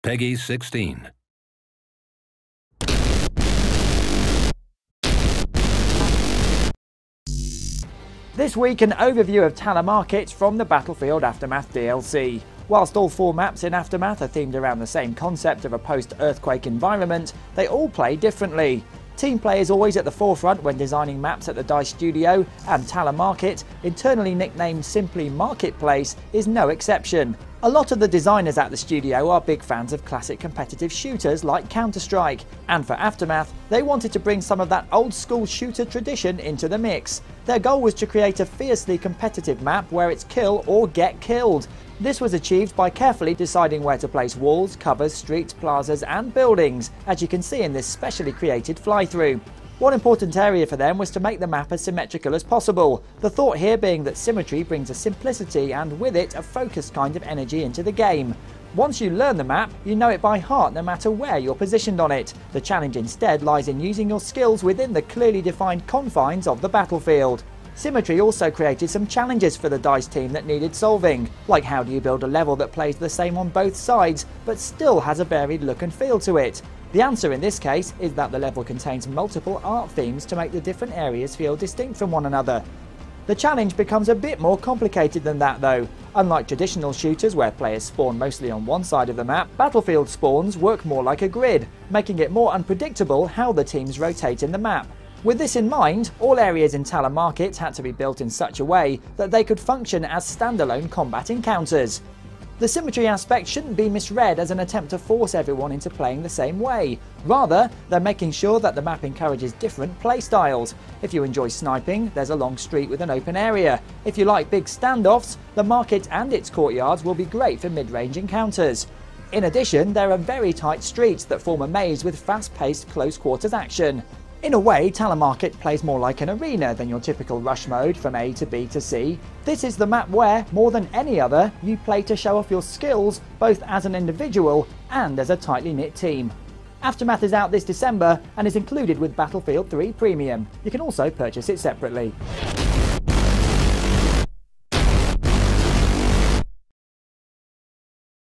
Peggy 16. This week, an overview of Talah Market from the Battlefield Aftermath DLC. Whilst all 4 maps in Aftermath are themed around the same concept of a post-earthquake environment, they all play differently. Team play is always at the forefront when designing maps at the DICE studio, and Talah Market, internally nicknamed simply Marketplace, is no exception. A lot of the designers at the studio are big fans of classic competitive shooters like Counter-Strike, and for Aftermath, they wanted to bring some of that old-school shooter tradition into the mix. Their goal was to create a fiercely competitive map where it's kill or get killed. This was achieved by carefully deciding where to place walls, covers, streets, plazas and buildings, as you can see in this specially created fly-through. One important area for them was to make the map as symmetrical as possible, the thought here being that symmetry brings a simplicity and with it a focused kind of energy into the game. Once you learn the map, you know it by heart no matter where you're positioned on it. The challenge instead lies in using your skills within the clearly defined confines of the battlefield. Symmetry also created some challenges for the DICE team that needed solving, like how do you build a level that plays the same on both sides, but still has a varied look and feel to it? The answer in this case is that the level contains multiple art themes to make the different areas feel distinct from one another. The challenge becomes a bit more complicated than that though. Unlike traditional shooters where players spawn mostly on one side of the map, Battlefield spawns work more like a grid, making it more unpredictable how the teams rotate in the map. With this in mind, all areas in Talah Market had to be built in such a way that they could function as standalone combat encounters. The symmetry aspect shouldn't be misread as an attempt to force everyone into playing the same way. Rather, they're making sure that the map encourages different playstyles. If you enjoy sniping, there's a long street with an open area. If you like big standoffs, the market and its courtyards will be great for mid-range encounters. In addition, there are very tight streets that form a maze with fast-paced close-quarters action. In a way, Talah Market plays more like an arena than your typical rush mode from A to B to C. This is the map where, more than any other, you play to show off your skills both as an individual and as a tightly knit team. Aftermath is out this December and is included with Battlefield 3 Premium. You can also purchase it separately.